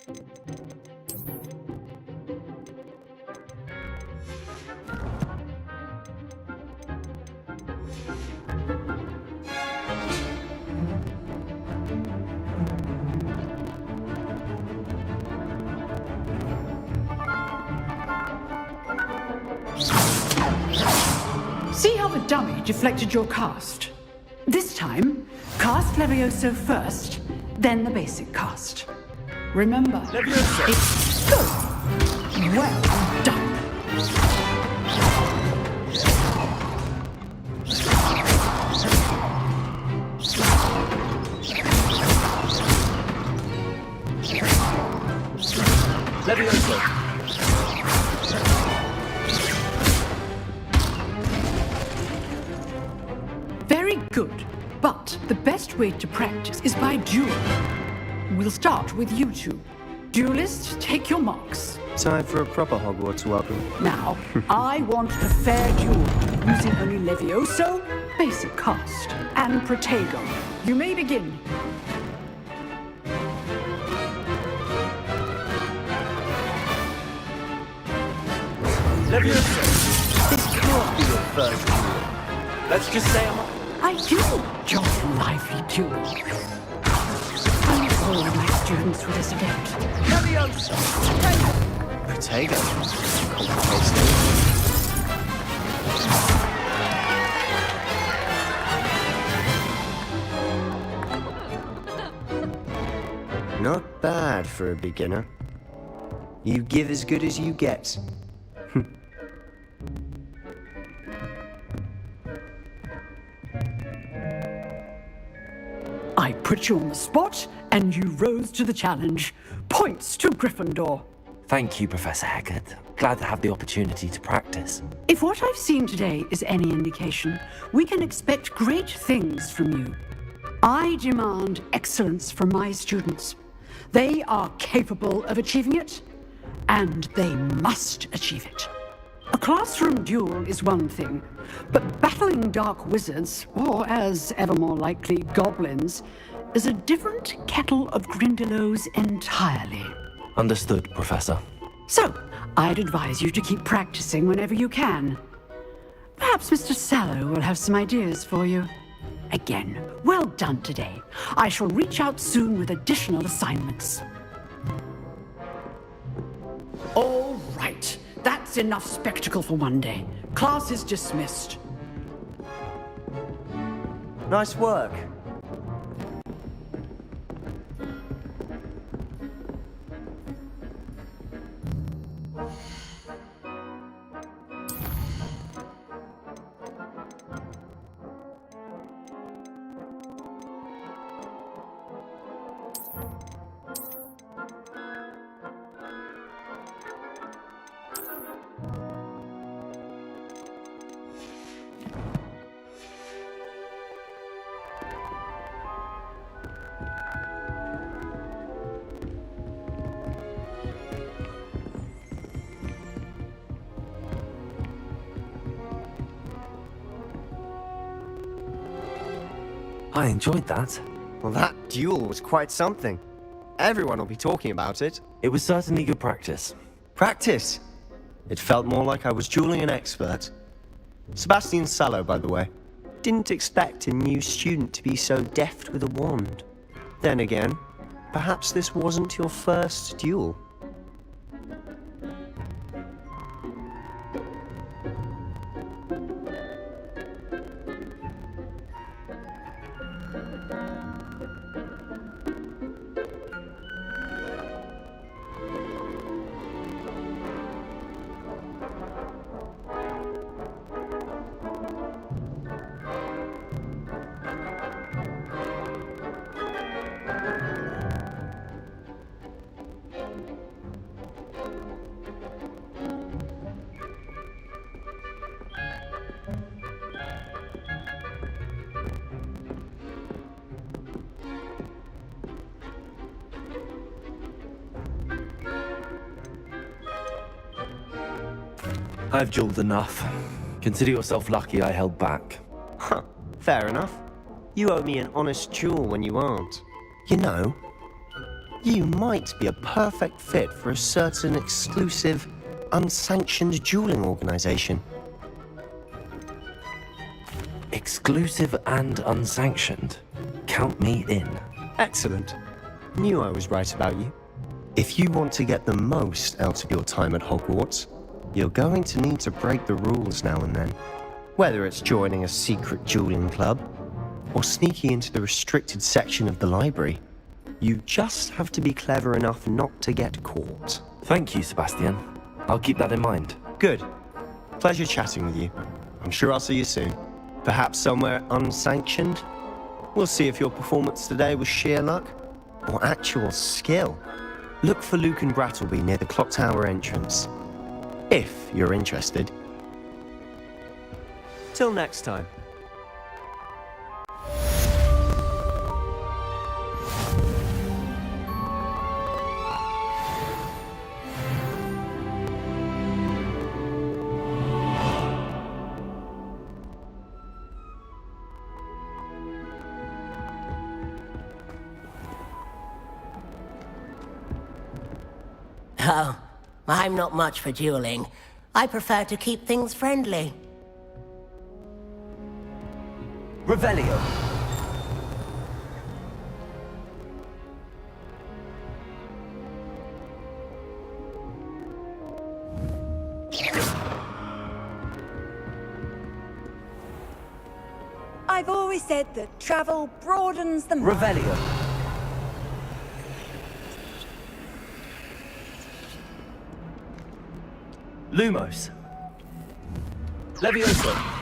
See how the dummy deflected your cast? This time, cast Levioso first, then the basic cast. Remember, Levioso! It's good. Well done. Levioso! Very good, but the best way to practice is by duel. We'll start with you two. Duelists, take your marks. Time for a proper Hogwarts welcome. Now, I want a fair duel, using only Levioso, basic cast, and Protego. You may begin. Levioso! This can't be your first duel. Let's just say I do enjoy a lively duel. I all my students for this event. Levioso! Protego. Complicates things. Not bad for a beginner. You give as good as you get. I put you on the spot, and you rose to the challenge. Points to Gryffindor. Thank you, Professor Hagrid. Glad to have the opportunity to practice. If what I've seen today is any indication, we can expect great things from you. I demand excellence from my students. They are capable of achieving it, and they must achieve it. A classroom duel is one thing, but battling dark wizards, or as ever more likely, goblins, is a different kettle of Grindylows entirely. Understood, Professor. So, I'd advise you to keep practicing whenever you can. Perhaps Mr. Sallow will have some ideas for you. Again, well done today. I shall reach out soon with additional assignments. All right. That's enough spectacle for one day. Class is dismissed. Nice work. I enjoyed that. Well, that duel was quite something. Everyone will be talking about it. It was certainly good practice. Practice? It felt more like I was dueling an expert. Sebastian Sallow, by the way. Didn't expect a new student to be so deft with a wand. Then again, perhaps this wasn't your first duel. I've dueled enough. Consider yourself lucky I held back. Huh, fair enough. You owe me an honest duel when you aren't. You know, You might be a perfect fit for a certain exclusive, unsanctioned dueling organization. Exclusive and unsanctioned. Count me in. Excellent. Knew I was right about you. If you want to get the most out of your time at Hogwarts, you're going to need to break the rules now and then. Whether it's joining a secret dueling club, or sneaking into the restricted section of the library, you just have to be clever enough not to get caught. Thank you, Sebastian. I'll keep that in mind. Good. Pleasure chatting with you. I'm sure I'll see you soon. Perhaps somewhere unsanctioned? We'll see if your performance today was sheer luck or actual skill. Look for Luke and Brattleby near the clock tower entrance. If you're interested. Till next time. Oh, I'm not much for dueling. I prefer to keep things friendly. Revelio. I've always said that travel broadens the mind. Revelio. Lumos. Levioso.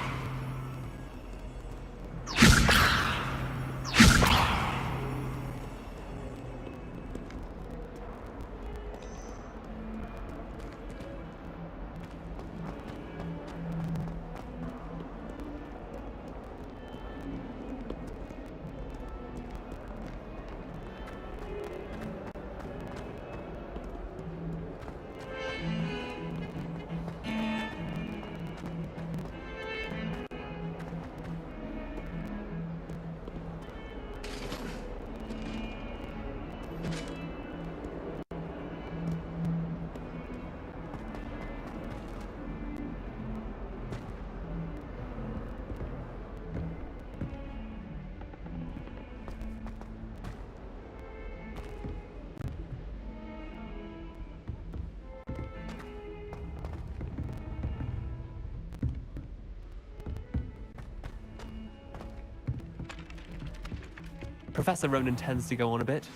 Professor Ronan tends to go on a bit.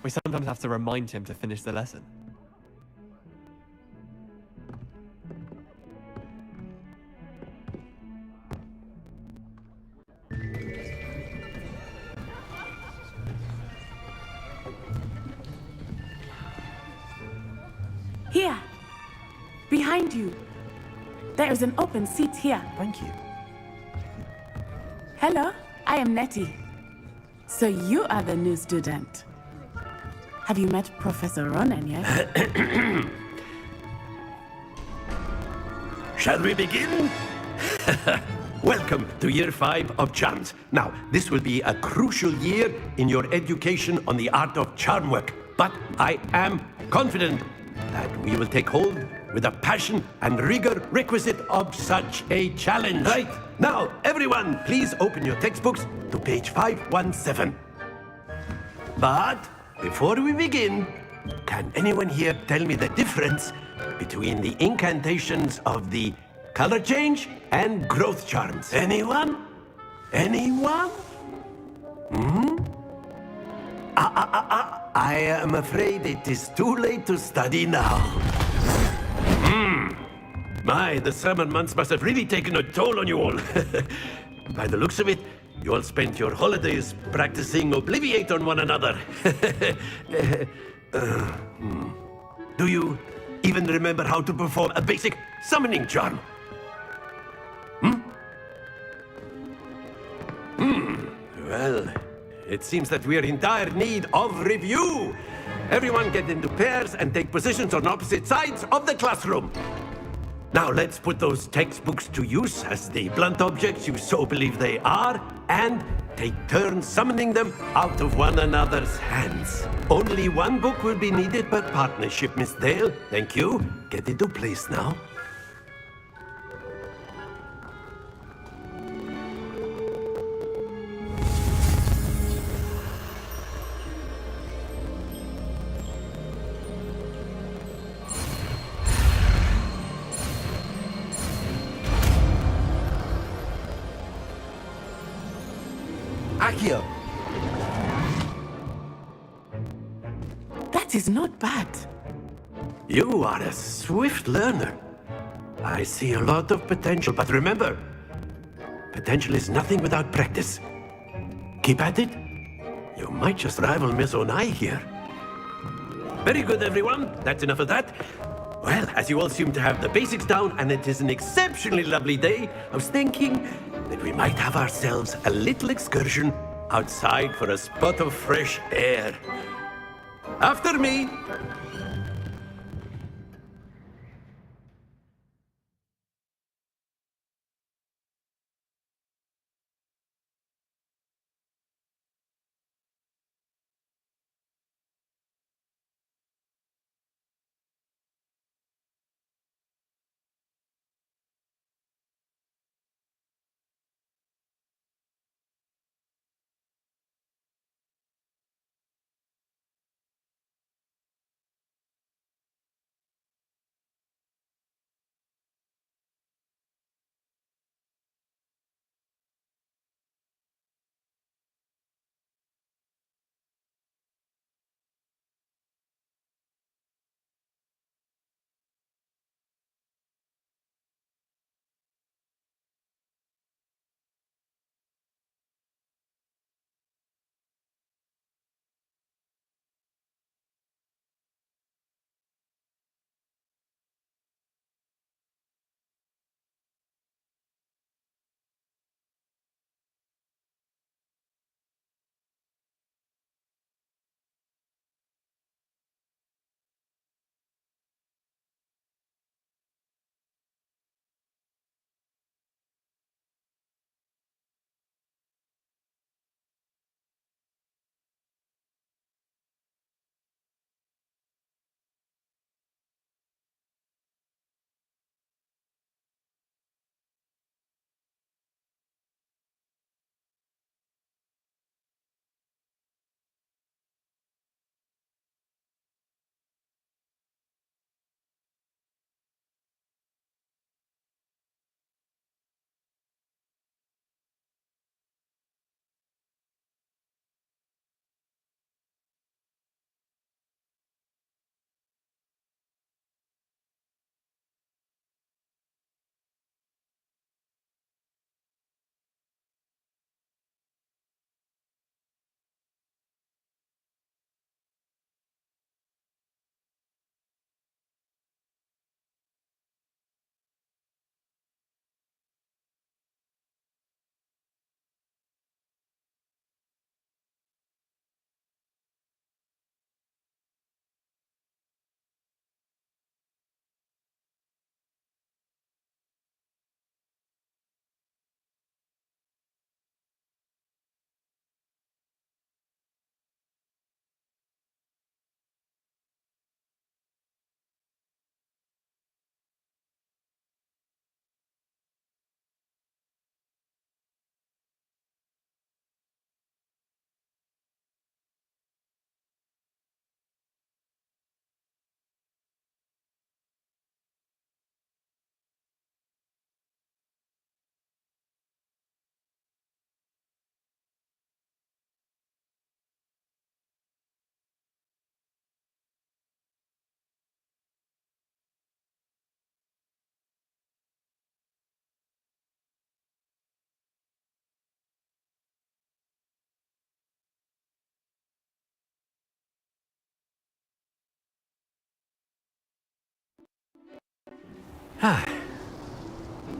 We sometimes have to remind him to finish the lesson. Here! Behind you! There is an open seat here. Thank you. Hello, I am Nettie. So you are the new student. Have you met Professor Ronan yet? Shall we begin? Welcome to year 5 of charms. Now, this will be a crucial year in your education on the art of charm work, but I am confident that we will take hold with the passion and rigor requisite of such a challenge. Right, now, everyone, please open your textbooks to page 517. But before we begin, can anyone here tell me the difference between the incantations of the color change and growth charms? Anyone? Anyone? I am afraid it is too late to study now. My, the summer months must have really taken a toll on you all. By the looks of it, you all spent your holidays practicing Obliviate on one another. Do you even remember how to perform a basic summoning charm? Well, it seems that we are in dire need of review. Everyone get into pairs and take positions on opposite sides of the classroom. Now let's put those textbooks to use as the blunt objects you so believe they are, and take turns summoning them out of one another's hands. Only one book will be needed per partnership, Miss Dale. Thank you. Get into place now. Accio! That is not bad. You are a swift learner. I see a lot of potential, but remember, potential is nothing without practice. Keep at it. You might just rival Miss Onai here. Very good, everyone. That's enough of that. Well, as you all seem to have the basics down, and it is an exceptionally lovely day, I was thinking that we might have ourselves a little excursion outside for a spot of fresh air. After me!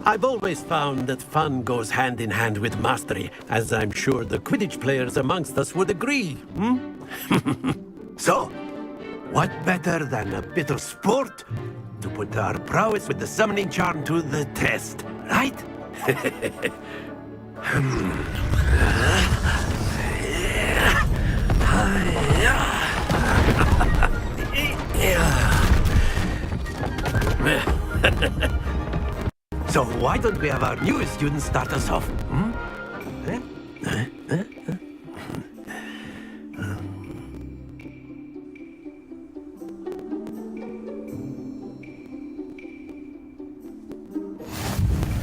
I've always found that fun goes hand in hand with mastery, as I'm sure the Quidditch players amongst us would agree. So, what better than a bit of sport to put our prowess with the summoning charm to the test, right? So why don't we have our newest student start us off?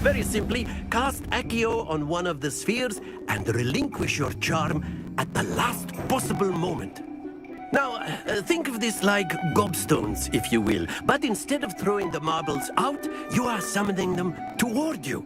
Very simply, cast Accio on one of the spheres and relinquish your charm at the last possible moment. Now, think of this like gobstones, if you will, but instead of throwing the marbles out, you are summoning them toward you.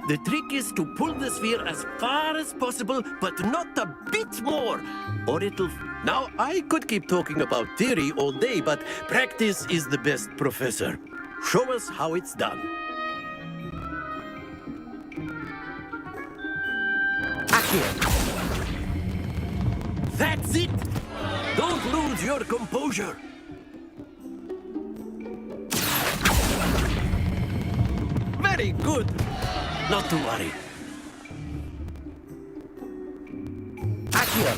The trick is to pull the sphere as far as possible, but not a bit more, or it'll... Now, I could keep talking about theory all day, but practice is the best professor. Show us how it's done. That's it! Don't lose your composure! Very good! Not to worry. Accio!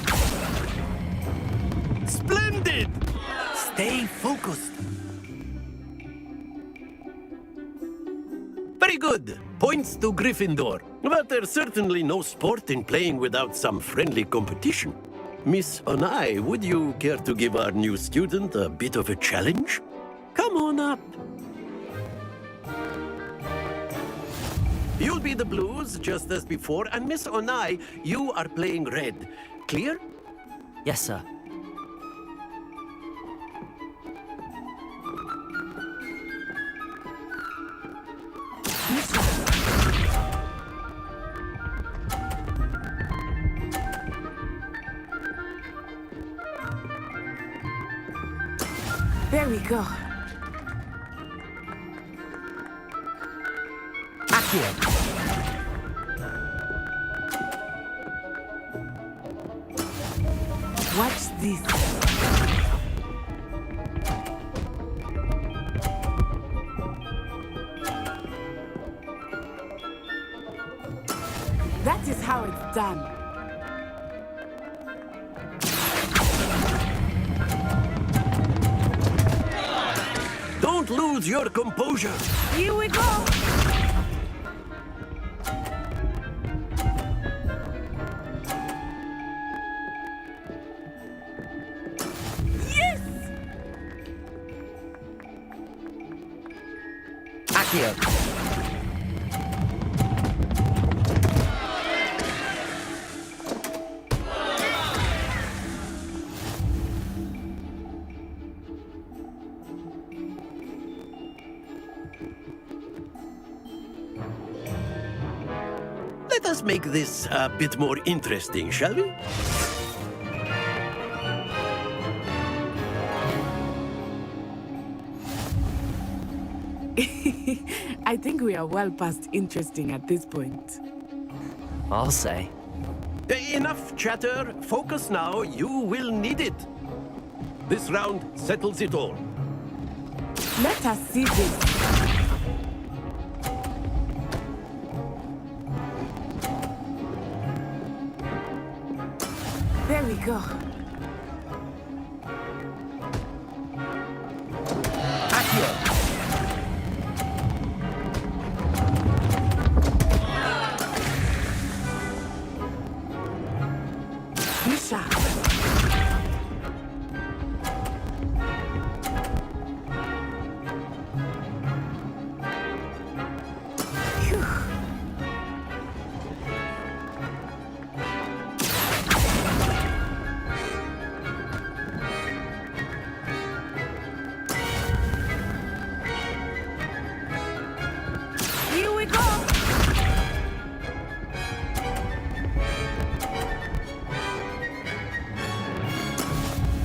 Splendid! Stay focused. Very good. Points to Gryffindor. But there's certainly no sport in playing without some friendly competition. Miss Onai, would you care to give our new student a bit of a challenge? Come on up. You'll be the blues, just as before, and Miss Onai, you are playing red. Clear? Yes, sir. There we go. Watch this. That is how it's done. Don't lose your composure. Here we go. Let us make this a bit more interesting, shall we? I think we are well past interesting at this point. I'll say. Enough chatter. Focus now. You will need it. This round settles it all. Let us see this. There we go.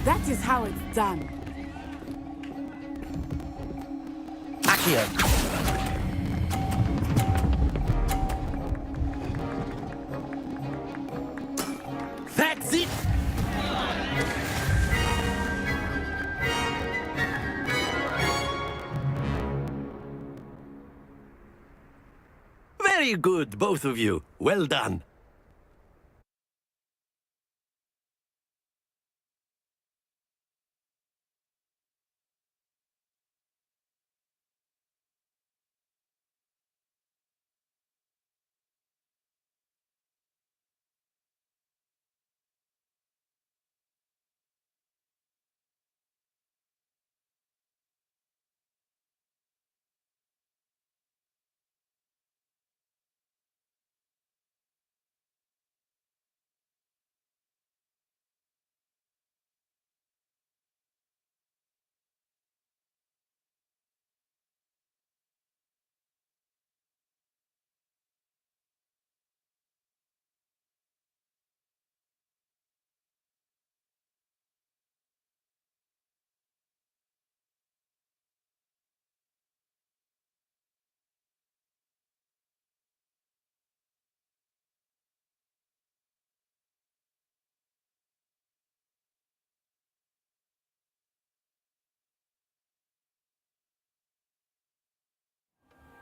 That is how it's done. Accio. That's it! Very good, both of you. Well done.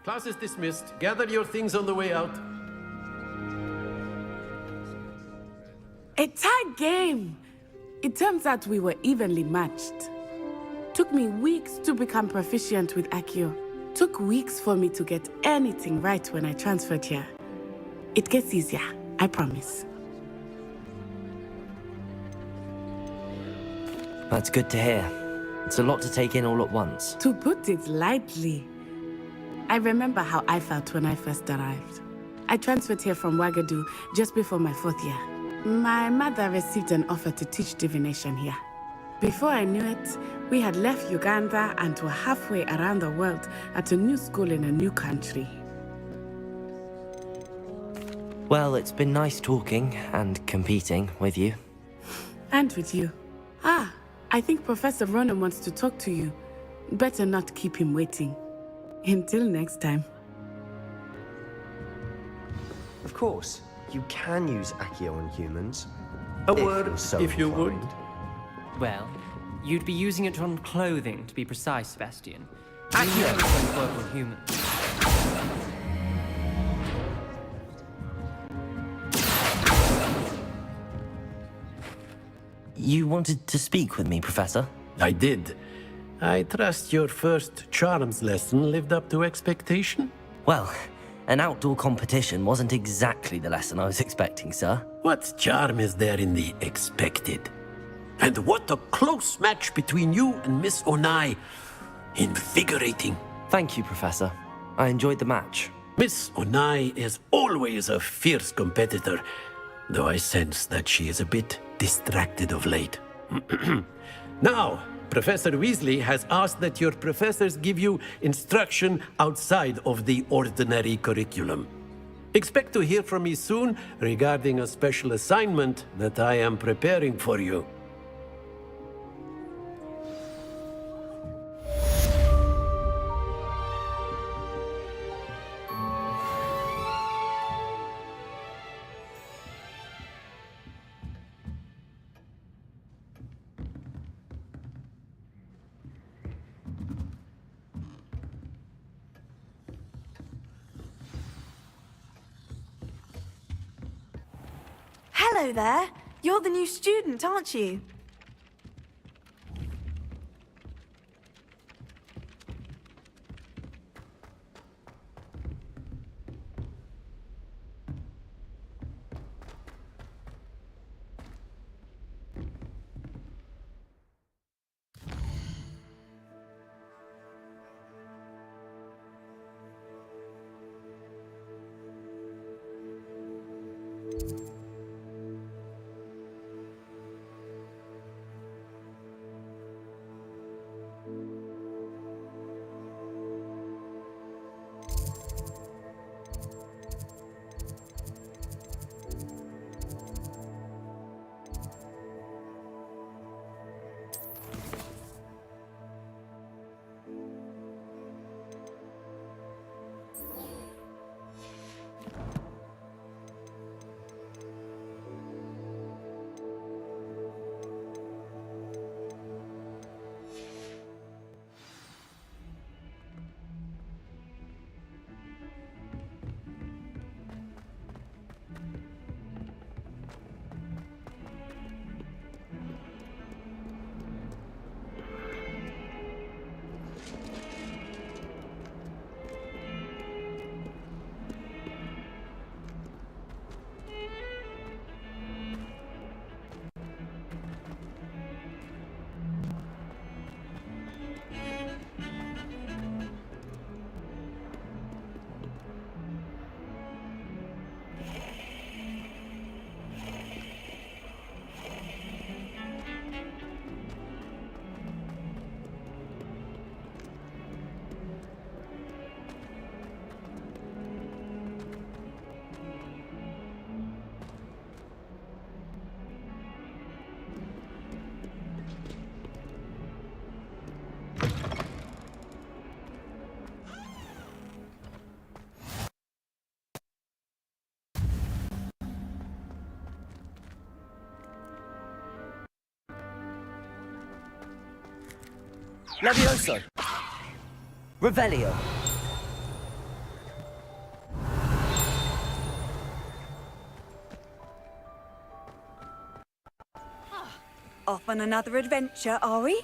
Class is dismissed. Gather your things on the way out. A tight game. It turns out we were evenly matched. Took me weeks to become proficient with Accio. Took weeks for me to get anything right when I transferred here. It gets easier, I promise. That's good to hear. It's a lot to take in all at once. To put it lightly, I remember how I felt when I first arrived. I transferred here from Ouagadougou just before my 4th year. My mother received an offer to teach divination here. Before I knew it, we had left Uganda and were halfway around the world at a new school in a new country. Well, it's been nice talking and competing with you. And with you. Ah, I think Professor Ronan wants to talk to you. Better not keep him waiting. Until next time. Of course, you can use Accio on humans. A word, so if you would. inclined. Well, you'd be using it on clothing, to be precise, Sebastian. Accio doesn't work on humans. You wanted to speak with me, Professor? I did. I trust your first charms lesson lived up to expectation? Well, an outdoor competition wasn't exactly the lesson I was expecting, sir. What charm is there in the expected? And what a close match between you and Miss Onai. Invigorating. Thank you, Professor. I enjoyed the match. Miss Onai is always a fierce competitor, though I sense that she is a bit distracted of late. Now, Professor Weasley has asked that your professors give you instruction outside of the ordinary curriculum. Expect to hear from me soon regarding a special assignment that I am preparing for you. Hello there. You're the new student, aren't you? Levioso! Revelio! Off on another adventure, are we?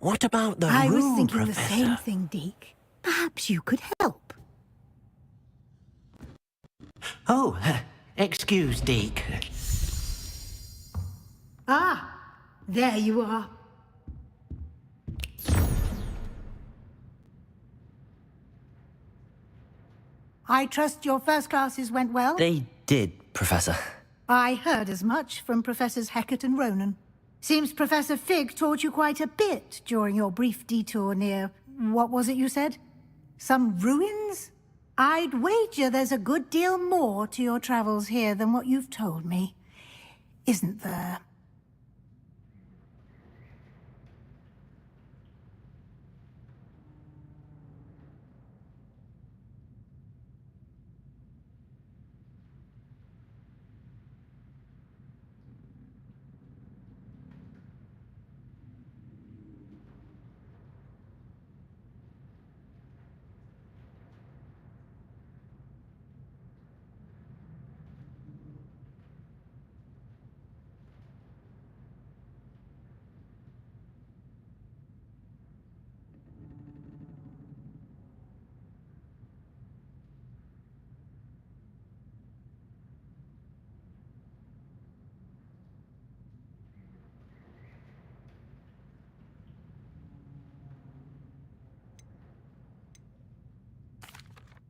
What about the I was room, thinking Professor? the same thing, Deke. Perhaps you could help. Oh, excuse, Deke. Ah, there you are. I trust your first classes went well? They did, Professor. I heard as much from Professors Hecat and Ronan. Seems Professor Fig taught you quite a bit during your brief detour near... what was it you said? Some ruins? I'd wager there's a good deal more to your travels here than what you've told me. Isn't there?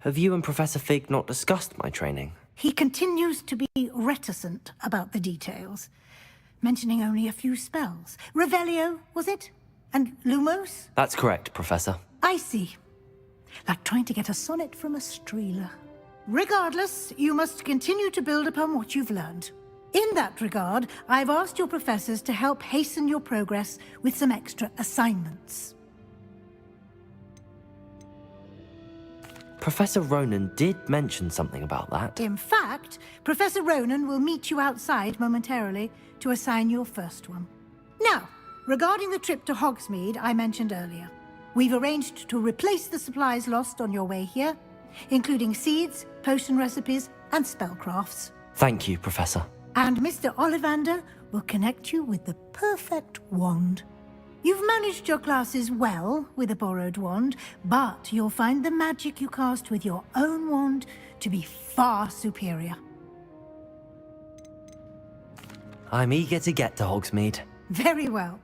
Have you and Professor Fig not discussed my training? He continues to be reticent about the details, mentioning only a few spells. Revelio, was it? And Lumos? That's correct, Professor. I see. Like trying to get a sonnet from a streeler. Regardless, you must continue to build upon what you've learned. In that regard, I've asked your professors to help hasten your progress with some extra assignments. Professor Ronan did mention something about that. In fact, Professor Ronan will meet you outside momentarily to assign your first one. Now, regarding the trip to Hogsmeade I mentioned earlier, we've arranged to replace the supplies lost on your way here, including seeds, potion recipes, and spellcrafts. Thank you, Professor. And Mr. Ollivander will connect you with the perfect wand. You've managed your classes well with a borrowed wand, but you'll find the magic you cast with your own wand to be far superior. I'm eager to get to Hogsmeade. Very well.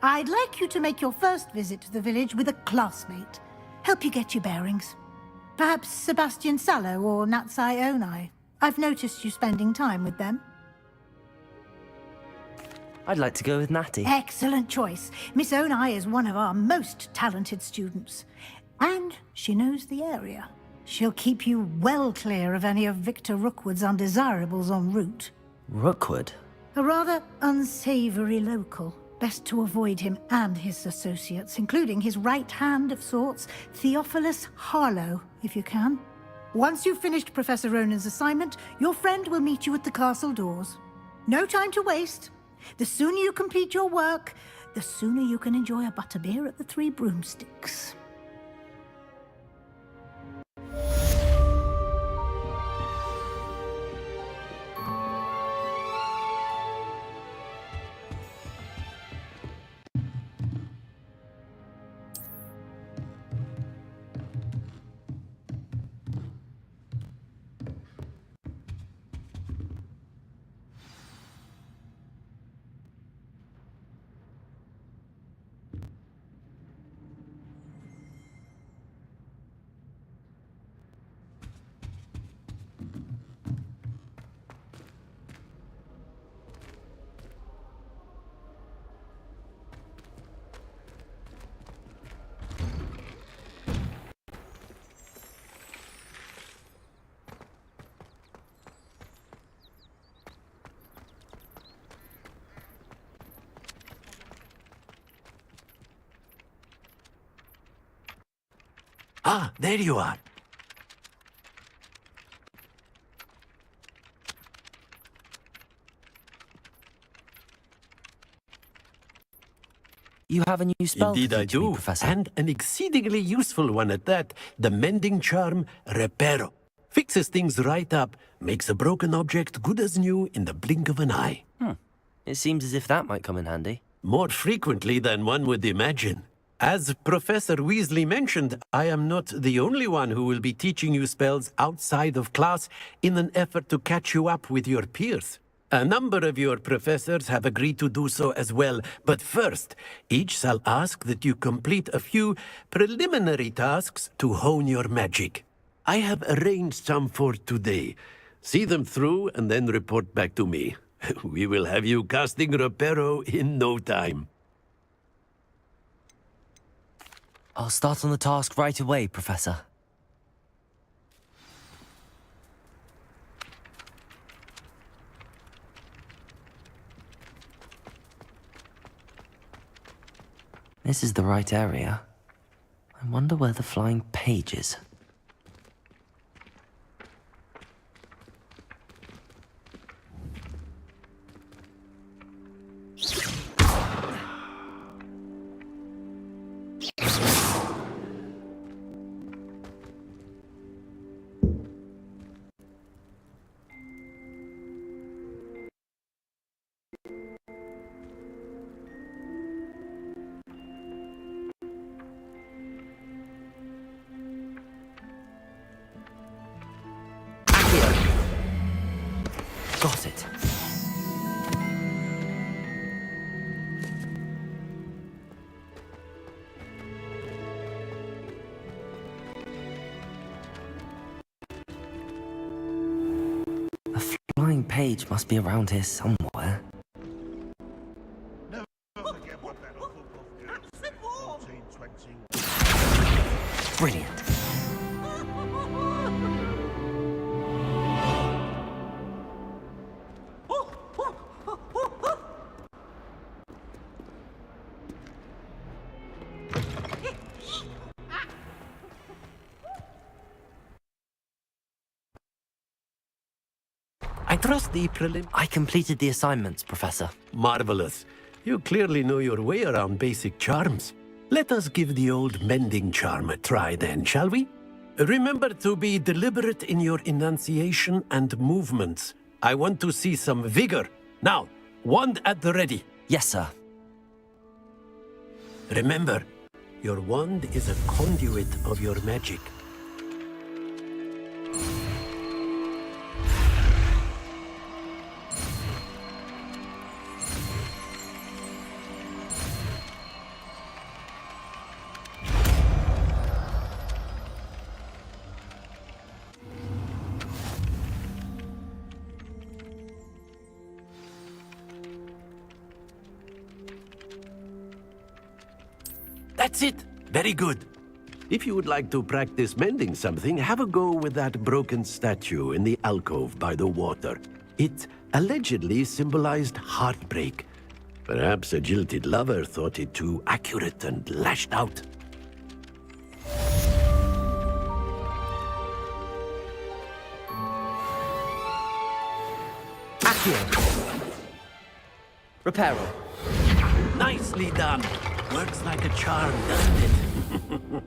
I'd like you to make your first visit to the village with a classmate. Help you get your bearings. Perhaps Sebastian Sallow or Natsai Onai. I've noticed you spending time with them. I'd like to go with Natty. Excellent choice. Miss Onai is one of our most talented students. And she knows the area. She'll keep you well clear of any of Victor Rookwood's undesirables en route. Rookwood? A rather unsavory local. Best to avoid him and his associates, including his right hand of sorts, Theophilus Harlow, if you can. Once you've finished Professor Ronan's assignment, your friend will meet you at the castle doors. No time to waste. The sooner you complete your work, the sooner you can enjoy a butterbeer at the Three Broomsticks. Ah, there you are. You have a new spell Indeed to I teach me, do, Professor. and an exceedingly useful one at that. The mending charm, Reparo. Fixes things right up, makes a broken object good as new in the blink of an eye. It seems as if that might come in handy. More frequently than one would imagine. As Professor Weasley mentioned, I am not the only one who will be teaching you spells outside of class in an effort to catch you up with your peers. A number of your professors have agreed to do so as well, but first, each shall ask that you complete a few preliminary tasks to hone your magic. I have arranged some for today. See them through and then report back to me. We will have you casting Reparo in no time. I'll start on the task right away, Professor. This is the right area. I wonder where the flying page is. Got it. A flying page must be around here somewhere. Brilliant. I trust the prelim... I completed the assignments, Professor. Marvelous. You clearly know your way around basic charms. Let us give the old mending charm a try then, shall we? Remember to be deliberate in your enunciation and movements. I want to see some vigor. Now, wand at the ready. Yes, sir. Remember, your wand is a conduit of your magic. That's it. Very good. If you would like to practice mending something, have a go with that broken statue in the alcove by the water. It allegedly symbolized heartbreak. Perhaps a jilted lover thought it too accurate and lashed out. Accio. Reparo. Nicely done. Works like a charm, doesn't it?